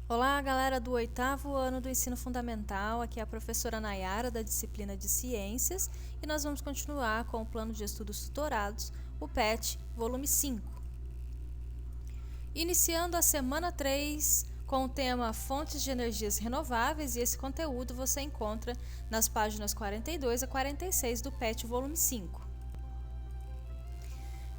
Olá, galera do 8º ano do Ensino Fundamental, aqui é a professora Nayara da disciplina de Ciências e nós vamos continuar com o Plano de Estudos Tutorados, o PET, volume 5. Iniciando a semana 3 com o tema Fontes de Energias Renováveis, e esse conteúdo você encontra nas páginas 42 a 46 do PET, volume 5.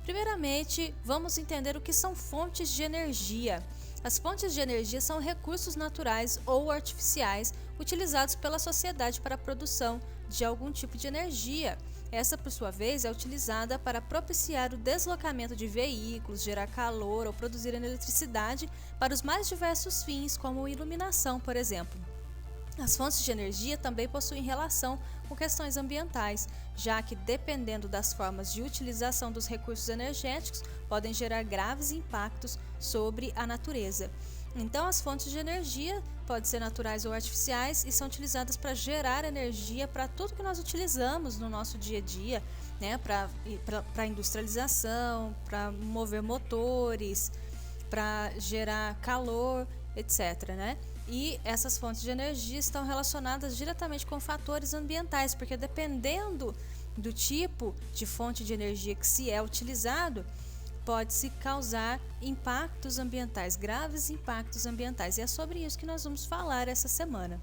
Primeiramente, vamos entender o que são fontes de energia. As fontes de energia são recursos naturais ou artificiais utilizados pela sociedade para a produção de algum tipo de energia. Essa, por sua vez, é utilizada para propiciar o deslocamento de veículos, gerar calor ou produzir eletricidade para os mais diversos fins, como iluminação, por exemplo. As fontes de energia também possuem relação com questões ambientais, já que, dependendo das formas de utilização dos recursos energéticos, podem gerar graves impactos sobre a natureza. Então, as fontes de energia podem ser naturais ou artificiais e são utilizadas para gerar energia para tudo que nós utilizamos no nosso dia a dia, né? Para industrialização, para mover motores, para gerar calor, etc., né? E essas fontes de energia estão relacionadas diretamente com fatores ambientais, porque dependendo do tipo de fonte de energia que se é utilizado, pode-se causar impactos ambientais, graves impactos ambientais. E é sobre isso que nós vamos falar essa semana.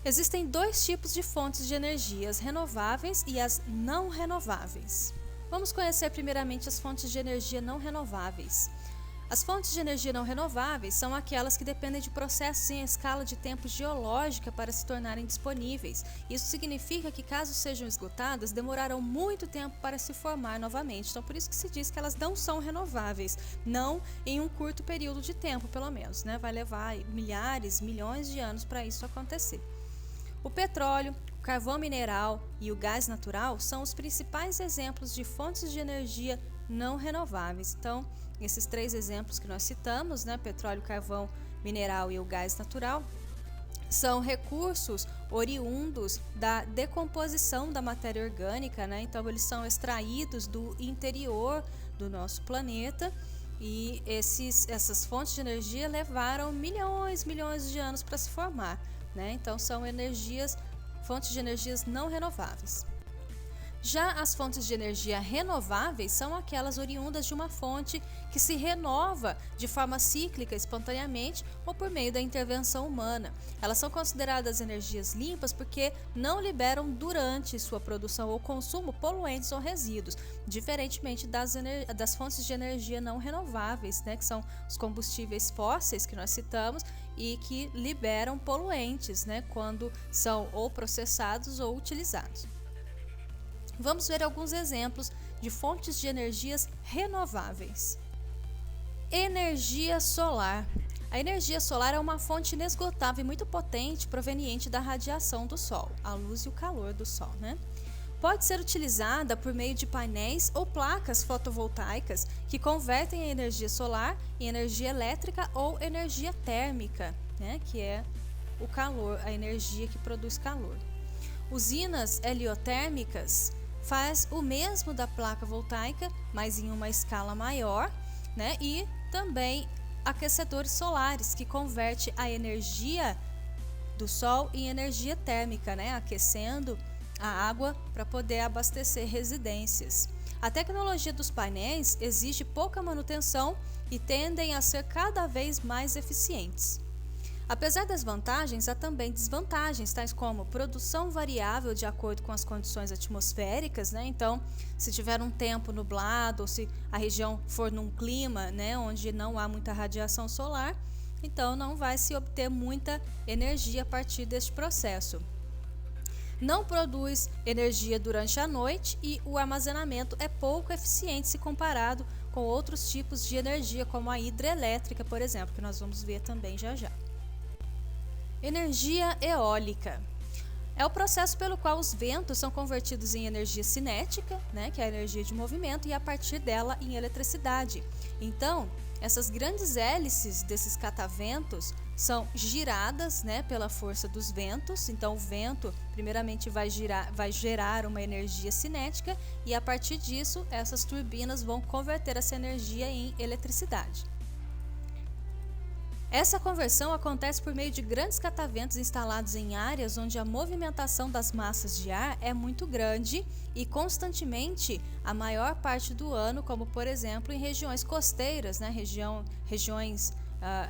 Existem dois tipos de fontes de energia, as renováveis e as não renováveis. Vamos conhecer primeiramente as fontes de energia não renováveis. As fontes de energia não renováveis são aquelas que dependem de processos em escala de tempo geológica para se tornarem disponíveis. Isso significa que, caso sejam esgotadas, demorarão muito tempo para se formar novamente. Então, por isso que se diz que elas não são renováveis, não em um curto período de tempo, pelo menos, né? Vai levar milhares, milhões de anos para isso acontecer. O petróleo, o carvão mineral e o gás natural são os principais exemplos de fontes de energia não renováveis. Então, esses três exemplos que nós citamos, né, petróleo, carvão, mineral e o gás natural, são recursos oriundos da decomposição da matéria orgânica, né? Então, eles são extraídos do interior do nosso planeta e essas fontes de energia levaram milhões de anos para se formar, né? Então, são fontes de energias não renováveis. Já as fontes de energia renováveis são aquelas oriundas de uma fonte que se renova de forma cíclica, espontaneamente ou por meio da intervenção humana. Elas são consideradas energias limpas porque não liberam durante sua produção ou consumo poluentes ou resíduos, diferentemente das fontes de energia não renováveis, né, que são os combustíveis fósseis que nós citamos e que liberam poluentes, né, quando são ou processados ou utilizados. Vamos ver alguns exemplos de fontes de energias renováveis. Energia solar. A energia solar é uma fonte inesgotável e muito potente proveniente da radiação do Sol, a luz e o calor do Sol, né? Pode ser utilizada por meio de painéis ou placas fotovoltaicas que convertem a energia solar em energia elétrica ou energia térmica, né? Que é o calor, a energia que produz calor. Usinas heliotérmicas faz o mesmo da placa voltaica, mas em uma escala maior, né? E também aquecedores solares, que converte a energia do sol em energia térmica, né? Aquecendo a água para poder abastecer residências. A tecnologia dos painéis exige pouca manutenção e tendem a ser cada vez mais eficientes. Apesar das vantagens, há também desvantagens, tais como produção variável de acordo com as condições atmosféricas, né? Então, se tiver um tempo nublado ou se a região for num clima, né, onde não há muita radiação solar, então não vai se obter muita energia a partir deste processo. Não produz energia durante a noite e o armazenamento é pouco eficiente se comparado com outros tipos de energia, como a hidrelétrica, por exemplo, que nós vamos ver também já já. Energia eólica. É o processo pelo qual os ventos são convertidos em energia cinética, né, que é a energia de movimento, e a partir dela em eletricidade. Então, essas grandes hélices desses cataventos são giradas, né, pela força dos ventos. Então, o vento, primeiramente, vai gerar uma energia cinética e, a partir disso, essas turbinas vão converter essa energia em eletricidade. Essa conversão acontece por meio de grandes cataventos instalados em áreas onde a movimentação das massas de ar é muito grande e constantemente a maior parte do ano, como por exemplo em regiões costeiras, né, regiões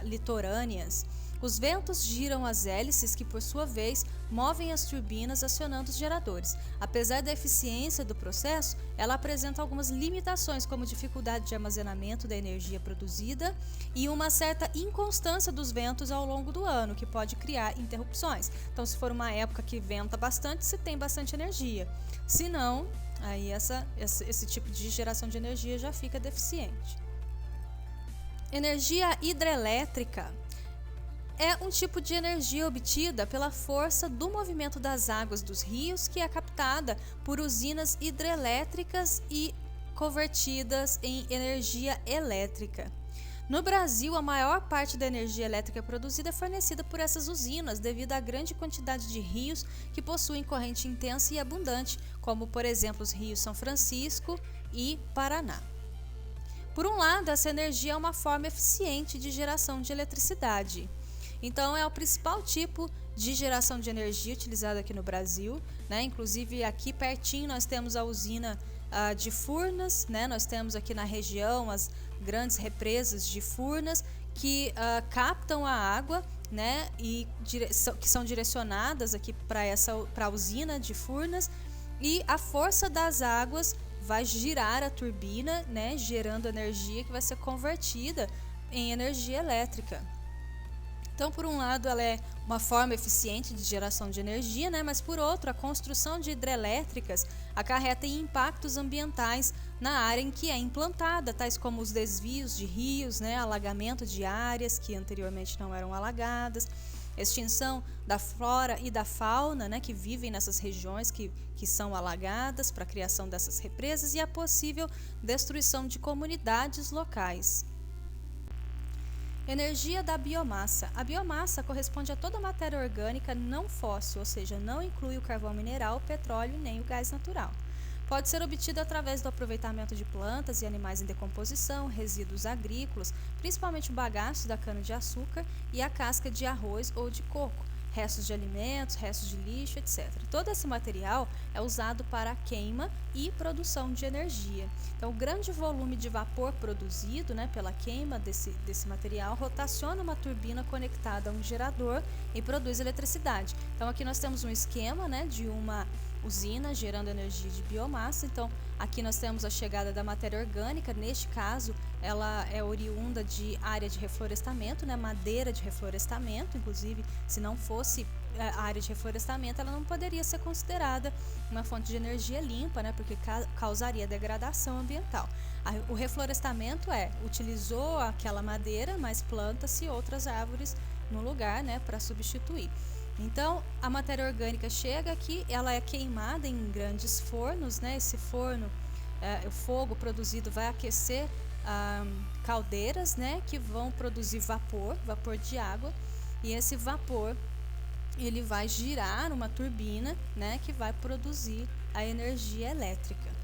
litorâneas. Os ventos giram as hélices que, por sua vez, movem as turbinas acionando os geradores. Apesar da eficiência do processo, ela apresenta algumas limitações, como dificuldade de armazenamento da energia produzida e uma certa inconstância dos ventos ao longo do ano, que pode criar interrupções. Então, se for uma época que venta bastante, se tem bastante energia. Se não, aí esse tipo de geração de energia já fica deficiente. Energia hidrelétrica é um tipo de energia obtida pela força do movimento das águas dos rios, que é captada por usinas hidrelétricas e convertidas em energia elétrica. No Brasil, a maior parte da energia elétrica produzida é fornecida por essas usinas, devido à grande quantidade de rios que possuem corrente intensa e abundante, como, por exemplo, os rios São Francisco e Paraná. Por um lado, essa energia é uma forma eficiente de geração de eletricidade. Então, é o principal tipo de geração de energia utilizado aqui no Brasil, né? Inclusive, aqui pertinho nós temos a usina de Furnas, né? Nós temos aqui na região as grandes represas de Furnas que captam a água, né? E que são direcionadas aqui para a usina de Furnas, e a força das águas vai girar a turbina, né? Gerando energia que vai ser convertida em energia elétrica. Então, por um lado, ela é uma forma eficiente de geração de energia, né? Mas por outro, a construção de hidrelétricas acarreta em impactos ambientais na área em que é implantada, tais como os desvios de rios, né? Alagamento de áreas que anteriormente não eram alagadas, extinção da flora e da fauna, né? Que vivem nessas regiões que são alagadas para a criação dessas represas, e a possível destruição de comunidades locais. Energia da biomassa. A biomassa corresponde a toda a matéria orgânica não fóssil, ou seja, não inclui o carvão mineral, o petróleo nem o gás natural. Pode ser obtida através do aproveitamento de plantas e animais em decomposição, resíduos agrícolas, principalmente o bagaço da cana-de-açúcar e a casca de arroz ou de coco, restos de alimentos, restos de lixo, etc. Todo esse material é usado para a queima e produção de energia. Então, o grande volume de vapor produzido, né, pela queima desse material rotaciona uma turbina conectada a um gerador e produz eletricidade. Então, aqui nós temos um esquema, né, de uma usina gerando energia de biomassa. Então, aqui nós temos a chegada da matéria orgânica. Neste caso, ela é oriunda de área de reflorestamento, né, madeira de reflorestamento. Inclusive, se não fosse a área de reflorestamento, ela não poderia ser considerada uma fonte de energia limpa, né, porque causaria degradação ambiental. O reflorestamento utilizou aquela madeira, mas planta-se outras árvores no lugar, né, para substituir. Então, a matéria orgânica chega aqui, ela é queimada em grandes fornos, né? Esse forno, o fogo produzido vai aquecer caldeiras, né? Que vão produzir vapor de água, e esse vapor ele vai girar uma turbina, né? Que vai produzir a energia elétrica.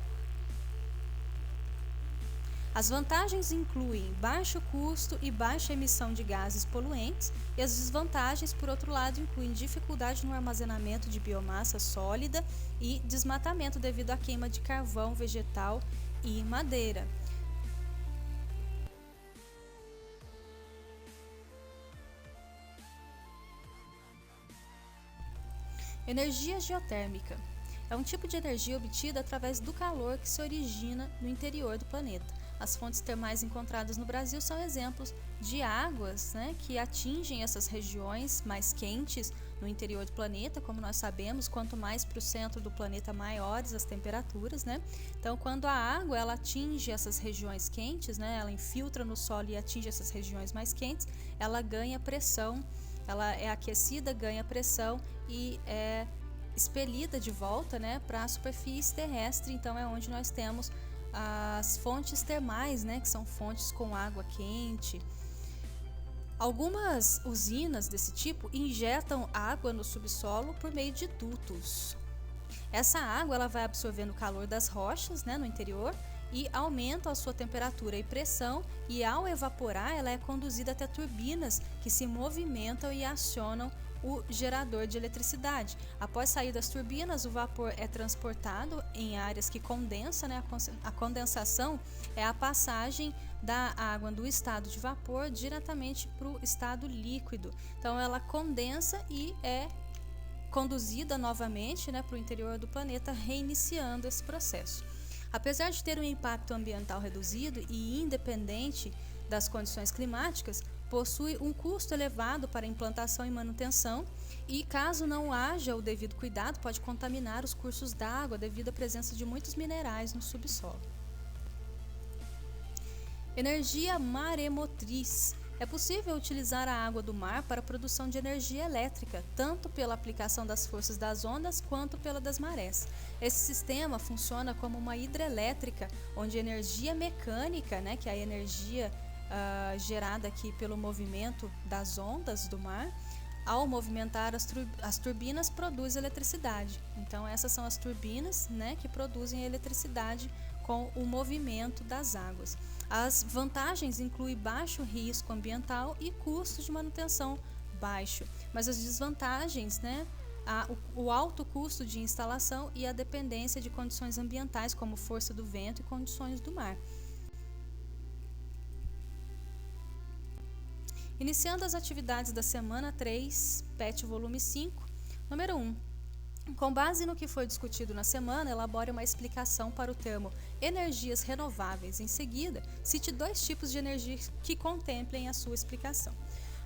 As vantagens incluem baixo custo e baixa emissão de gases poluentes, e as desvantagens, por outro lado, incluem dificuldade no armazenamento de biomassa sólida e desmatamento devido à queima de carvão vegetal e madeira. Energia geotérmica é um tipo de energia obtida através do calor que se origina no interior do planeta. As fontes termais encontradas no Brasil são exemplos de águas, né, que atingem essas regiões mais quentes no interior do planeta. Como nós sabemos, quanto mais para o centro do planeta, maiores as temperaturas, né? Então, quando a água ela atinge essas regiões quentes, né, ela infiltra no solo e atinge essas regiões mais quentes, ela ganha pressão, ela é aquecida, ganha pressão e é expelida de volta, né, para a superfície terrestre. Então, é onde nós temos as fontes termais, né, que são fontes com água quente. Algumas usinas desse tipo injetam água no subsolo por meio de dutos. Essa água ela vai absorvendo o calor das rochas, né, no interior, e aumenta a sua temperatura e pressão, e ao evaporar ela é conduzida até turbinas que se movimentam e acionam o gerador de eletricidade. Após sair das turbinas, o vapor é transportado em áreas que condensam, né? A condensação é a passagem da água do estado de vapor diretamente para o estado líquido. Então ela condensa e é conduzida novamente, né, para o interior do planeta, reiniciando esse processo. Apesar de ter um impacto ambiental reduzido e independente das condições climáticas, possui um custo elevado para implantação e manutenção e, caso não haja o devido cuidado, pode contaminar os cursos d'água devido à presença de muitos minerais no subsolo. Energia maremotriz. É possível utilizar a água do mar para a produção de energia elétrica, tanto pela aplicação das forças das ondas quanto pela das marés. Esse sistema funciona como uma hidrelétrica, onde a energia mecânica, né, que é a energia gerada aqui pelo movimento das ondas do mar, ao movimentar as turbinas, produz eletricidade. Então essas são as turbinas, né, que produzem eletricidade com o movimento das águas. As vantagens incluem baixo risco ambiental e custo de manutenção baixo, mas as desvantagens, né, o alto custo de instalação e a dependência de condições ambientais como força do vento e condições do mar. Iniciando as atividades da semana 3, PET volume 5, número 1. Com base no que foi discutido na semana, elabore uma explicação para o termo energias renováveis. Em seguida, cite 2 tipos de energia que contemplem a sua explicação.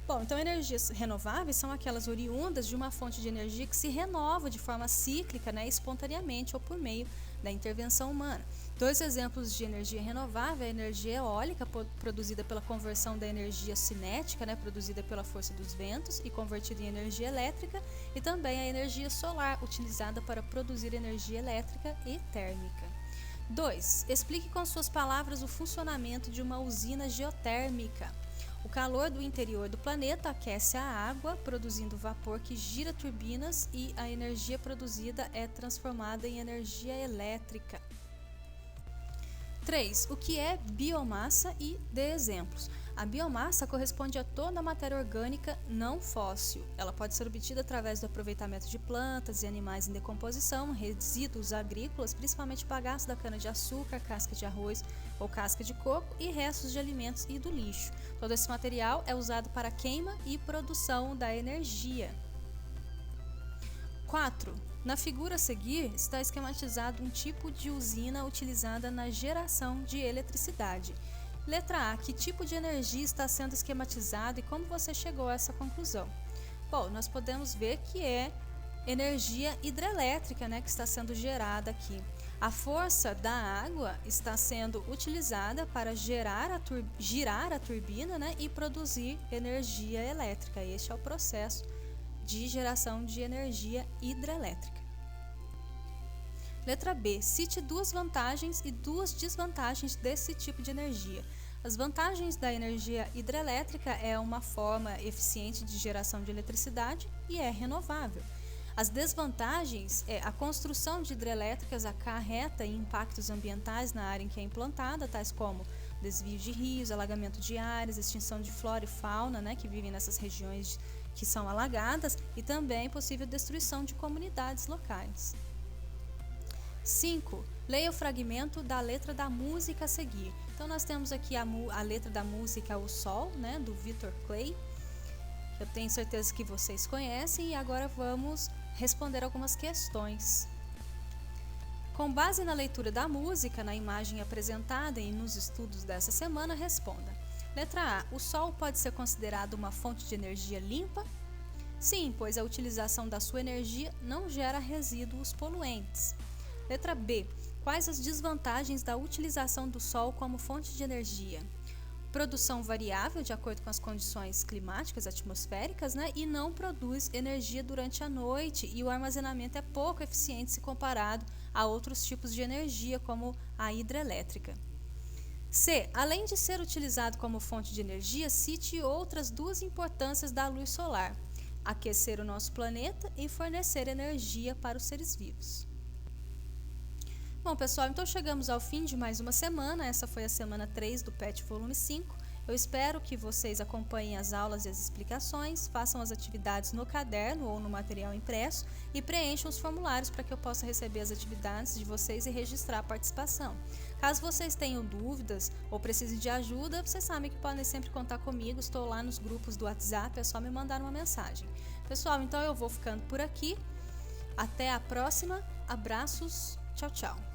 Bom, então energias renováveis são aquelas oriundas de uma fonte de energia que se renova de forma cíclica, né, espontaneamente ou por meio da intervenção humana. 2 exemplos de energia renovável: a energia eólica, produzida pela conversão da energia cinética, né, produzida pela força dos ventos e convertida em energia elétrica, e também a energia solar, utilizada para produzir energia elétrica e térmica. 2. Explique com suas palavras o funcionamento de uma usina geotérmica. O calor do interior do planeta aquece a água, produzindo vapor que gira turbinas, e a energia produzida é transformada em energia elétrica. 3. O que é biomassa e dê exemplos. A biomassa corresponde a toda a matéria orgânica não fóssil. Ela pode ser obtida através do aproveitamento de plantas e animais em decomposição, resíduos agrícolas, principalmente bagaço da cana-de-açúcar, casca de arroz ou casca de coco, e restos de alimentos e do lixo. Todo esse material é usado para a queima e produção da energia. 4. Na figura a seguir está esquematizado um tipo de usina utilizada na geração de eletricidade. Letra A. Que tipo de energia está sendo esquematizado e como você chegou a essa conclusão? Bom, nós podemos ver que é energia hidrelétrica, né, que está sendo gerada aqui. A força da água está sendo utilizada para girar a turbina, né, e produzir energia elétrica. Este é o processo de geração de energia hidrelétrica. Letra B. Cite 2 vantagens e 2 desvantagens desse tipo de energia. As vantagens da energia hidrelétrica é uma forma eficiente de geração de eletricidade e é renovável. As desvantagens é a construção de hidrelétricas acarreta impactos ambientais na área em que é implantada, tais como desvio de rios, alagamento de áreas, extinção de flora e fauna, né, que vivem nessas regiões que são alagadas, e também possível destruição de comunidades locais. 5. Leia o fragmento da letra da música a seguir. Então nós temos aqui a letra da música O Sol, né, do Victor Clay. Eu tenho certeza que vocês conhecem, e agora vamos responder algumas questões. Com base na leitura da música, na imagem apresentada e nos estudos dessa semana, responda. Letra A. O Sol pode ser considerado uma fonte de energia limpa? Sim, pois a utilização da sua energia não gera resíduos poluentes. Letra B. Quais as desvantagens da utilização do Sol como fonte de energia? Produção variável de acordo com as condições climáticas atmosféricas, né, e não produz energia durante a noite, e o armazenamento é pouco eficiente se comparado a outros tipos de energia, como a hidrelétrica. C. Além de ser utilizado como fonte de energia, cite outras 2 importâncias da luz solar: aquecer o nosso planeta e fornecer energia para os seres vivos. Bom, pessoal, então chegamos ao fim de mais uma semana. Essa foi a semana 3 do PET Volume 5. Eu espero que vocês acompanhem as aulas e as explicações, façam as atividades no caderno ou no material impresso e preencham os formulários para que eu possa receber as atividades de vocês e registrar a participação. Caso vocês tenham dúvidas ou precisem de ajuda, vocês sabem que podem sempre contar comigo. Estou lá nos grupos do WhatsApp, é só me mandar uma mensagem. Pessoal, então eu vou ficando por aqui. Até a próxima. Abraços. Tchau, tchau.